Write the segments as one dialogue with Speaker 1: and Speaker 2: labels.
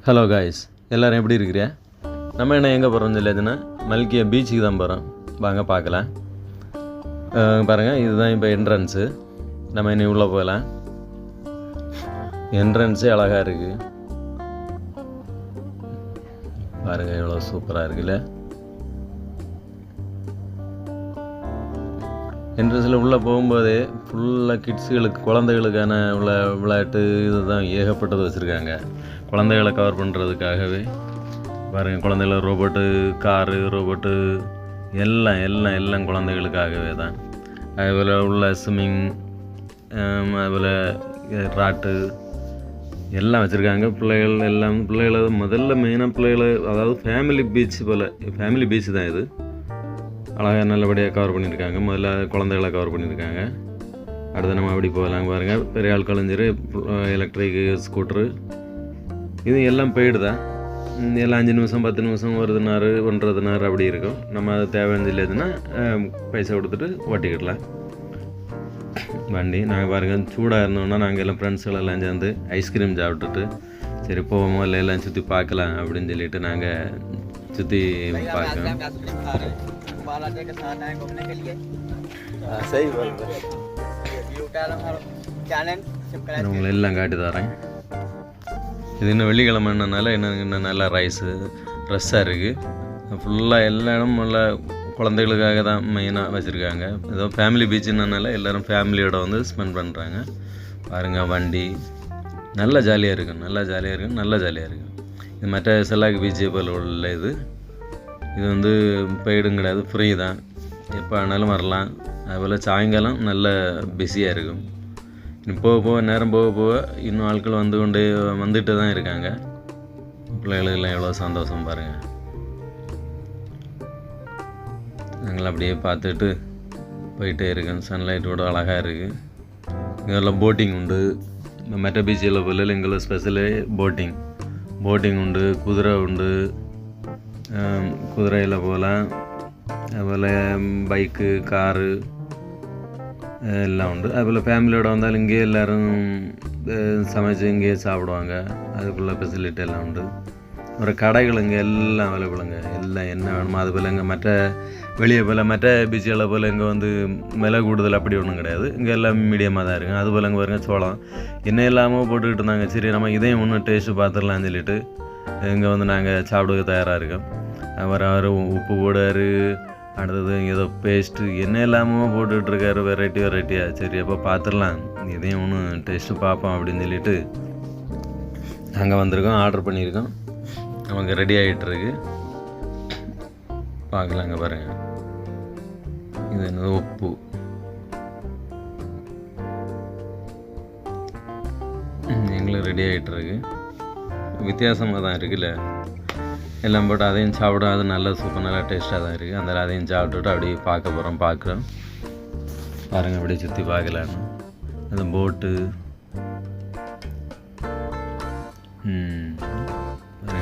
Speaker 1: Hello guys, எல்லோரும் எப்படி இருக்கிறியா? நம்ம என்ன எங்கே போகிறோம்னு சொல்லியாச்சுன்னா மல்கியா பீச்சுக்கு தான் போகிறோம். வாங்க பார்க்கலாம். பாருங்கள், இதுதான் இப்போ என்ட்ரன்ஸு. நம்ம இனி உள்ளே போகலாம். என்ட்ரன்ஸே அழகாக இருக்குது. பாருங்கள், எவ்வளோ சூப்பராக இருக்குல்ல. என்ட்ரன்ஸில் உள்ளே போகும்போதே ஃபுல்லாக கிட்ஸுகளுக்கு, குழந்தைகளுக்கான உள்ள விளையாட்டு இது தான் ஏகப்பட்டது வச்சுருக்காங்க. குழந்தைகளை கவர் பண்ணுறதுக்காகவே பாருங்கள். குழந்தைகள ரோபோட்டு, காரு, ரோபோட்டு எல்லாம் எல்லாம் எல்லாம் குழந்தைகளுக்காகவே தான். அதுபோல் உள்ள ஸ்விம்மிங், அதுபோல் ராட்டு எல்லாம் வச்சுருக்காங்க. பிள்ளைகளை முதல்ல மெயினாக பிள்ளைகளை, அதாவது ஃபேமிலி பீச் போல், ஃபேமிலி பீச் தான் இது. அழகாக நல்லபடியாக கவர் பண்ணியிருக்காங்க. முதல்ல குழந்தைகளை கவர் பண்ணியிருக்காங்க. அடுத்து நம்ம அப்படி போகலாம். பாருங்கள், பெரிய ஆட்களும் சரி, எலக்ட்ரிக் ஸ்கூட்ரு இது எல்லாம் பெய்டு தான். எல்லாம் 5 நிமிஷம் 10 நிமிஷம், 1 நேரம் அப்படி இருக்கும். நம்ம அது தேவையான இல்லைன்னா பைசா கொடுத்துட்டு ஓட்டிக்கிடலாம் வண்டி. நாங்கள் பாருங்கள், சூடாக இருந்தோம்னா நாங்கள் எல்லாம் ஃப்ரெண்ட்ஸுகளெல்லாம் சேர்ந்து ஐஸ்கிரீம் சாப்பிட்டுட்டு சரி போவோமோ இல்லை எல்லாம் சுற்றி பார்க்கலாம் அப்படின்னு சொல்லிட்டு நாங்கள் சுற்றி பார்க்கலாம். உங்களை எல்லாம் காட்டி தரேன். இது இன்னும் வெள்ளிக்கிழமைனால இன்னும் நல்லா ரஷ்ஷாக இருக்குது. ஃபுல்லாக எல்லா இடமும் நல்லா குழந்தைகளுக்காக தான் மெயினாக வச்சுருக்காங்க. ஏதோ ஃபேமிலி பீச்சுனால எல்லோரும் ஃபேமிலியோட வந்து ஸ்பெண்ட் பண்ணுறாங்க. பாருங்கள், வண்டி நல்லா ஜாலியாக இருக்கும், நல்லா ஜாலியாக இருக்கும். இது மற்ற செல்லாக்கு பீச்சை போல் உள்ள இது வந்து பெய்டும் கிடையாது, ஃப்ரீ தான். எப்போ ஆனாலும் வரலாம். அதுபோல் சாயங்காலம் நல்ல பிஸியாக இருக்கும். போக நேரம் போக இன்னும் ஆட்கள் வந்துட்டு தான் இருக்காங்க. பிள்ளைகளுக்கெல்லாம் எவ்வளோ சந்தோஷம் பாருங்கள். நாங்கள் அப்படியே பார்த்துட்டு போயிட்டே இருக்கோம். சன்லைட்டோடு அழகாக இருக்குது. இங்கெல்லாம் போட்டிங் உண்டு. மற்ற பீச்சில் போல எங்களை ஸ்பெஷலு போட்டிங் உண்டு. குதிரை உண்டு. குதிரையில் போகலாம். அதுபோல் பைக்கு, காரு எல்லாம் உண்டு. அதுபோல் ஃபேமிலியோடு வந்தாலும் இங்கேயே எல்லோரும் சமைச்சு இங்கேயே சாப்பிடுவாங்க. அதுக்குள்ள ஃபெசிலிட்டி எல்லாம் உண்டு. ஒரு கடைகள் இங்கே எல்லாம் அவைலபிளுங்க. எல்லாம் என்ன வேணுமோ அதுபோல். இங்கே மற்ற வெளியே போல் மற்ற பீச்சுகளை போல் இங்கே விலை கூடுதல் அப்படி ஒன்றும் கிடையாது. இங்கே எல்லாம் மீடியமாக தான் இருக்குது. அதுபோல் இங்கே பாருங்கள், சோளம் என்ன இல்லாமல் போட்டுக்கிட்டு இருந்தாங்க. சரி, நம்ம இதையும் ஒன்று டேஸ்ட்டு பார்த்துடலான்னு சொல்லிட்டு இங்கே நாங்கள் சாப்பிடுக்க தயாராக இருக்கோம். அவர் உப்பு போடுவார். அடுத்தது ஏதோ பேஸ்ட்டு என்ன இல்லாமல் போட்டுட்ருக்காரு, வெரைட்டியாக. சரி, அப்போ பார்த்துடலாம், இதையும் ஒன்று டேஸ்ட்டு பார்ப்போம் அப்படின்னு சொல்லிட்டு நாங்கள் வந்திருக்கோம். ஆர்டர் பண்ணியிருக்கோம். நமக்கு ரெடி ஆகிட்டுருக்கு. பார்க்கலாங்க. பாருங்கள், இது என்னது, உப்பு. எங்களுக்கு ரெடி ஆகிட்டுருக்கு. வித்தியாசமாக தான் இருக்குல்ல. எல்லாம் போட்டு அதையும் சாப்பிடும். அது நல்ல சூப்பர், நல்லா டேஸ்ட்டாக தான் இருக்குது. அந்த அதையும் சாப்பிட்டுட்டு அப்படியே பார்க்குறோம். பாருங்கள், அப்படியே சுற்றி பார்க்கலான்னு. அந்த போட்டு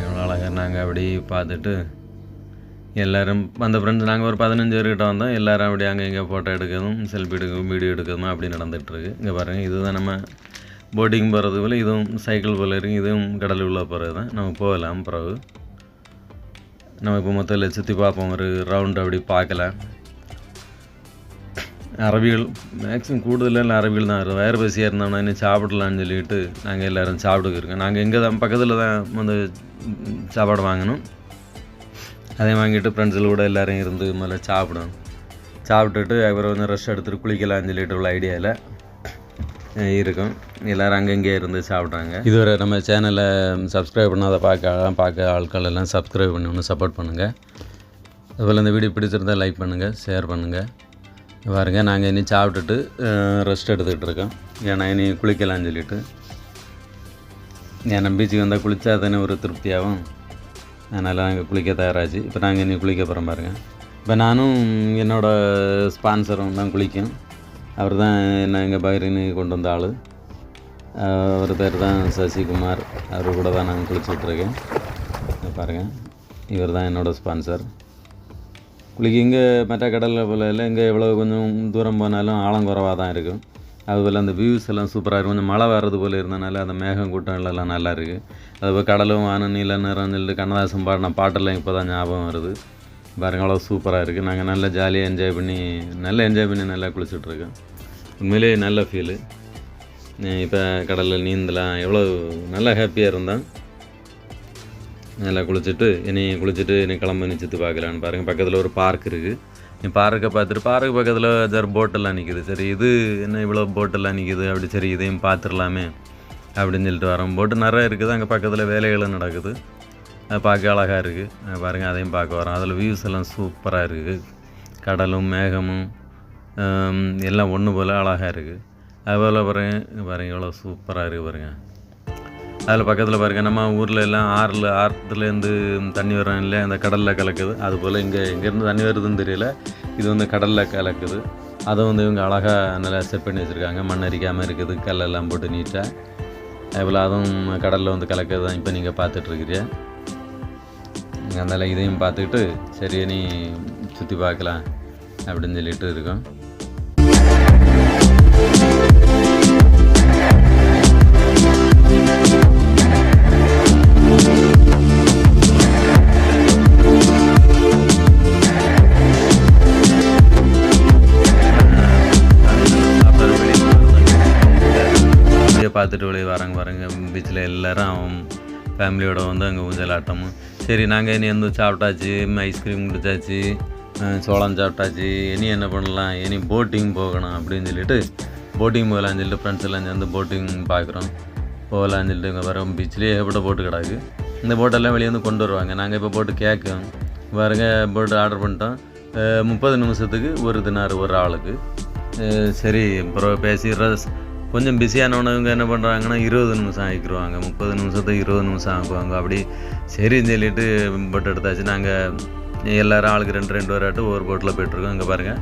Speaker 1: எவ்வளோ அழகாக. நாங்கள் அப்படி பார்த்துட்டு எல்லோரும் அந்த ஃப்ரெண்ட்ஸ், நாங்கள் ஒரு 15 பேர்கிட்ட வந்தோம். எல்லோரும் அப்படி அங்கே இங்கே ஃபோட்டோ எடுக்கிறதும், செல்ஃபி எடுக்கிறதும், வீடியோ எடுக்கிறதும் அப்படி நடந்துகிட்ருக்கு. இங்கே பாருங்கள், இதுதான் நம்ம போட்டிங் போகிறது போல். இதுவும் சைக்கிள் போல் இருக்குது. இதுவும் கடலுக்குள்ளே போகிறது தான். நம்ம போகலாம். பிறகு நம்ம இப்போ மொத்தத்தில் சுற்றி பார்ப்போம். ஒரு ரவுண்டு அப்படி பார்க்கலாம். அரபிகள் மேக்ஸிமம் கூடுதலாக அரபிகள் தான். வயிறு பசியாக இருந்தோம்னா இன்னும் சாப்பிடலான்னு சொல்லிட்டு நாங்கள் எல்லோரும் சாப்பிட்டுக்கிருக்கோம். நாங்கள் எங்கே தான் பக்கத்தில் தான் சாப்பாடு வாங்கணும். அதை வாங்கிட்டு ஃப்ரெண்ட்ஸில் கூட எல்லோரும் இருந்து முதல்ல சாப்பிட்டுட்டு அப்புறம் ரெஸ்ட் எடுத்துகிட்டு குளிக்கலான்னு சொல்லிட்டு உள்ள ஐடியாவில் இருக்கும். எல்லோரும் அங்கங்கே இருந்து சாப்பிட்றாங்க. இதுவரை நம்ம சேனலை சப்ஸ்கிரைப் பண்ணாத பார்க்க ஆட்கள் எல்லாம் சப்ஸ்கிரைப் பண்ணி ஒன்று சப்போர்ட் பண்ணுங்கள். அதுபோல் இந்த வீடியோ பிடிச்சிருந்தால் லைக் பண்ணுங்கள், ஷேர் பண்ணுங்கள். பாருங்கள், நாங்கள் இனி சாப்பிட்டுட்டு ரெஸ்ட் எடுத்துக்கிட்டு இருக்கோம். ஏன்னா இனி குளிக்கலான்னு சொல்லிட்டு. ஏன்னா பீச்சுக்கு வந்தால் குளித்தா தானே ஒரு திருப்தியாகும். அதனால் நாங்கள் குளிக்க தயாராச்சு. இப்போ நாங்கள் இனி குளிக்க போகிறோம். பாருங்கள், இப்போ நானும் என்னோடய ஸ்பான்சரும் தான் குளிக்கும். அவர் தான் என்ன எங்கள் பகிரின்னு கொண்டு வந்த ஆள். அவர் பேர் தான் சசிகுமார். அவர் கூட தான் நாங்கள் குளிச்சுட்ருக்கேன். பாருங்கள், இவர் தான் என்னோடய ஸ்பான்சர். குளிக்க இங்கே மற்ற கடலில் போல இல்லை. இங்கே எவ்வளோ கொஞ்சம் தூரம் போனாலும் ஆழம் குறைவாக தான் இருக்கும். அதுபோல் அந்த வியூஸ் எல்லாம் சூப்பராக இருக்கும். கொஞ்சம் மழை வர்றது போல் இருந்தனால அந்த மேகம் கூட்டம் எல்லாம் நல்லா இருக்குது. அதுபோல் கடலும் வானம் நீல நிறம் சொல்லிட்டு கண்ணதாசன் பாடின பாட்டெல்லாம் இப்போ தான் ஞாபகம் வருது. பாருங்க அவ்வளோ சூப்பராக இருக்குது. நாங்கள் நல்லா ஜாலியாக என்ஜாய் பண்ணி நல்லா குளிச்சுட்ருக்கோம். உண்மையிலேயே நல்ல ஃபீலு. இப்போ கடலில் நீந்தலாம், எவ்வளோ நல்லா ஹாப்பியாக இருந்தோம். நல்லா குளிச்சுட்டு இனி கிளம்பி சுற்றி பார்க்கலான்னு பாருங்கள். பக்கத்தில் ஒரு பார்க் இருக்குது. நீ பார்க்கை பார்த்துட்டு பார்க்கு பக்கத்தில் போட்டெல்லாம் நிற்கிது. சரி இது என்ன இவ்வளோ போட்டெல்லாம் நிற்கிது அப்படி, சரி இதையும் பார்த்துடலாமே அப்படின்னு சொல்லிட்டு வரோம். போட்டு நிறைய இருக்குது, அங்கே பக்கத்தில் வேலைகளும் நடக்குது. அது பார்க்க அழகாக இருக்குது. பாருங்கள் அதையும் பார்க்க வரோம். அதில் வியூஸ் எல்லாம் சூப்பராக இருக்குது. கடலும் மேகமும் எல்லாம் ஒன்று போல் அழகாக இருக்குது. அதுபோல் பாருங்கள் எவ்வளோ சூப்பராக இருக்குது பாருங்கள். அதில் பக்கத்தில் பாருங்கள் நம்ம ஊரில் எல்லாம் ஆற்றுலேருந்து தண்ணி வரும் இல்லையா, அந்த கடலில் கலக்குது. அதுபோல் எங்கேருந்து தண்ணி வருதுன்னு தெரியல, இது வந்து கடலில் கலக்குது. அதை வந்து இவங்க அழகாக நல்லா செட் பண்ணி வச்சுருக்காங்க. மண் அரிக்காமல் இருக்குது, கல்லெல்லாம் போட்டு நீட்டாக. அதுபோல் அதுவும் கடலில் வந்து கலக்கிறது தான் இப்போ நீங்கள் பார்த்துட்ருக்கிறீங்க. அதனால் இதையும் பார்த்துக்கிட்டு சரி நீ சுற்றி பார்க்கலாம் அப்படின்னு சொல்லிட்டு இருக்கோம். பார்த்துட்டு வெளியே வரங்க பீச்சில் எல்லோரும் ஃபேமிலியோடு வந்து அங்கே ஊஞ்சலாட்டமும். சரி நாங்கள் இனி வந்து சாப்பிட்டாச்சு, ஐஸ்கிரீம் குடித்தாச்சு, சோளம் சாப்பிட்டாச்சு, இனி என்ன பண்ணலாம், இனி போட்டிங் போகணும் அப்படின்னு சொல்லிட்டு போட்டிங் போகலான்னு சொல்லிட்டு ஃப்ரெண்ட்ஸ் எல்லாம் சேர்ந்து போட்டிங் பார்க்குறோம். போகலான்னு சொல்லிட்டு இங்கே வரோம். பீச்சிலே ஏகப்பட்ட போட்டு கிடக்கு. இந்த போட்டெல்லாம் வெளியே வந்து கொண்டு வருவாங்க. நாங்கள் இப்போ போட்டு கேட்கும் பாருங்க, போட்டு ஆர்டர் பண்ணிட்டோம். 30 நிமிஷத்துக்கு ஒரு தினார் ஒரு ஆளுக்கு. சரி அப்புறம் பேசிடுற கொஞ்சம் பிஸியானவங்க என்ன பண்ணுறாங்கன்னா 20 நிமிஷம் ஆகிக்கிடுவாங்க. 30 நிமிஷத்துக்கு 20 நிமிஷம் ஆக்குவாங்க. அப்படி சரின்னு சொல்லிட்டு போட்டு எடுத்தாச்சு. நாங்கள் எல்லோரும் ஆளுக்கு 2 வராட்டு ஒவ்வொரு போட்டில் போய்ட்டுருக்கோம். இங்கே பாருங்கள்,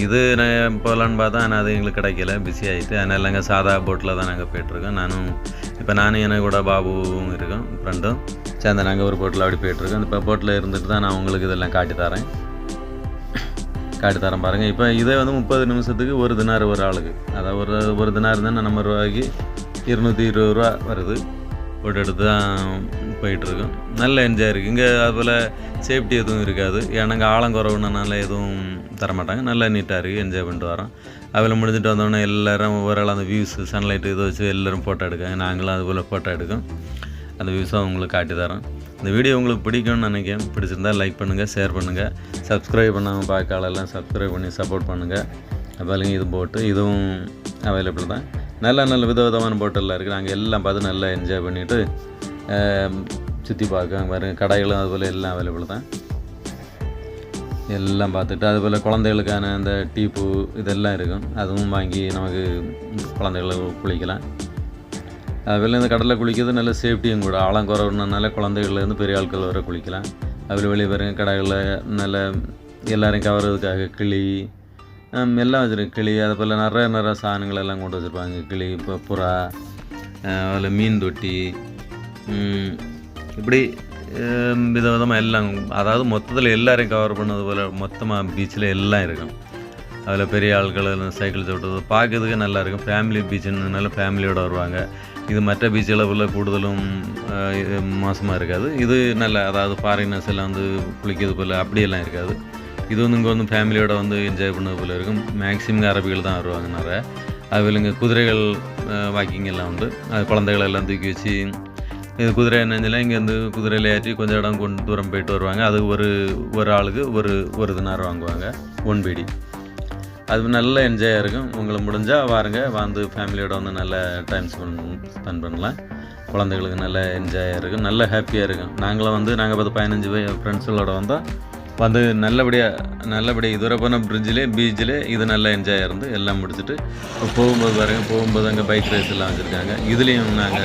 Speaker 1: இது நான் போகலான்னு பார்த்தா ஆனால் அது எங்களுக்கு கிடைக்கல, பிஸி ஆகிட்டு. அதனால் நாங்கள் சாதா போட்டில் தான் நாங்கள் போய்ட்டுருக்கோம். நானும் எனக்கு கூட பாபுவும் இருக்கோம், ஃப்ரெண்டும் சேர்ந்து நாங்கள் ஒரு போட்டில் அப்படி போய்ட்டுருக்கோம். இப்போ போட்டில் இருந்துட்டு தான் நான் உங்களுக்கு இதெல்லாம் காட்டி தரேன் பாருங்கள். இப்போ இதே வந்து 30 நிமிஷத்துக்கு ஒரு தினார் ஒரு ஆளுக்கு. அதாவது ஒரு தினார் தானே நம்ம ரூபாய்க்கு 220 ரூபா வருது. போட்டு எடுத்து தான் போயிட்டுருக்கோம். நல்ல என்ஜாய் இருக்குது இங்கே. அதுபோல் சேஃப்டி எதுவும் இருக்காது, ஏன்னா இங்கே ஆழம் குறவுனால எதுவும் தரமாட்டாங்க. நல்லா நீட்டாக இருக்குது, என்ஜாய் பண்ணிட்டு வரோம். அதில் முடிஞ்சிட்டு வந்தோடனே எல்லோரும் ஒவ்வொரு ஆள் அந்த வியூஸு சன்லைட்டு இதை வச்சு எல்லோரும் ஃபோட்டோ எடுக்காங்க. நாங்களும் அதுபோல் ஃபோட்டோ எடுக்கும். அந்த வியூஸை உங்களுக்கு காட்டி தரோம். இந்த வீடியோ உங்களுக்கு பிடிக்கும்னு நினைக்கிறேன். பிடிச்சிருந்தால் லைக் பண்ணுங்கள், ஷேர் பண்ணுங்கள். சப்ஸ்கிரைப் பண்ணாமல் பார்க்க ஆளெல்லாம் சப்ஸ்கிரைப் பண்ணி சப்போர்ட் பண்ணுங்கள். அதுபோல் இது போட்டு இதுவும் அவைலபிள் தான். நல்ல விதவிதமான போட்டெல்லாம் இருக்குது. நாங்கள் எல்லாம் பார்த்து நல்லா என்ஜாய் பண்ணிவிட்டு சுற்றி பார்க்க பாருங்கள். கடைகளும் அதுபோல் எல்லாம் அவைலபிள் தான். எல்லாம் பார்த்துட்டு அதுபோல் குழந்தைகளுக்கான அந்த டீப்பு இதெல்லாம் இருக்கும். அதுவும் வாங்கி நமக்கு குழந்தைகளை குளிக்கலாம். அதுபோல் இந்த கடலில் குளிக்கிறது நல்ல சேஃப்டியும் கூட. ஆழம் குறவுனால குழந்தைகள்லேருந்து பெரிய ஆட்கள் வர குளிக்கலாம். அதில் வெளியே பாருங்க கடைகளில் நல்ல எல்லோரும் கவர்றதுக்காக கிளி எல்லாம் வச்சுருக்கு. கிளி அதுபோல் நிறைய சாதனங்கள் எல்லாம் கொண்டு வச்சுருப்பாங்க. கிளி, இப்போ புறா, அதில் மீன் தொட்டி, இப்படி விதவிதமாக எல்லாம். அதாவது மொத்தத்தில் எல்லோரையும் கவர் பண்ணது போல் மொத்தமாக பீச்சில் எல்லாம் இருக்கும். அதில் பெரிய ஆட்கள் சைக்கிள் ஓட்டுறது பார்க்கறதுக்கு நல்லாயிருக்கும். ஃபேமிலி பீச்சுனால ஃபேமிலியோடு வருவாங்க. இது மற்ற பீச்சில் உள்ள கூடுதலும் மோசமாக இருக்காது. இது நல்ல, அதாவது ஃபாரினர்ஸ் எல்லாம் வந்து குளிக்கிறது போல் அப்படியெல்லாம் இருக்காது. இது வந்து இங்கே வந்து ஃபேமிலியோடு வந்து என்ஜாய் பண்ணது போல் இருக்கும். மேக்ஸிமம் அரபிகள் தான் வருவாங்க நிறைய. அதுபோல் இங்கே குதிரைகள் வாக்கிங் எல்லாம் உண்டு. அது குழந்தைகள் எல்லாம் தூக்கி வச்சு இது குதிரை என்னஞ்சில் இங்கேருந்து குதிரையில் ஏற்றி கொஞ்சம் இடம் தூரம் போயிட்டு வருவாங்க. அது ஒரு ஆளுக்கு ஒரு தினார் வாங்குவாங்க, 1 பீடி. அது நல்ல என்ஜாயாக இருக்கும். உங்களுக்கு முடிஞ்சால் வந்து ஃபேமிலியோட வந்து நல்ல டைம் ஸ்பெண்ட் பண்ணலாம். குழந்தைகளுக்கு நல்ல என்ஜாயாக இருக்கும், நல்ல ஹாப்பியாக இருக்கும். நாங்களும் வந்து நாங்கள் 15 ஃப்ரெண்ட்ஸுகளோட வந்து நல்லபடியாக இதுவரை போன பீச்சில் இது நல்லா என்ஜாயாக இருந்து எல்லாம் முடிச்சுட்டு போகும்போது அங்கே பைக் ரேஸ் எல்லாம் வச்சுருக்காங்க. இதுலேயும் நாங்கள்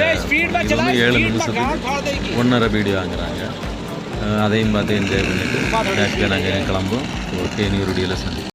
Speaker 1: இது வந்து 7 நிமிஷத்துக்கு 1.5 பீடி வாங்குறாங்க. அதையும் பார்த்து என்ஜாய் பண்ணிவிட்டு ஹாப்பியாக நாங்கள் கிளம்புவோம். ஓகே, நீ ஒரு வீடியோவில் சந்திப்போம்.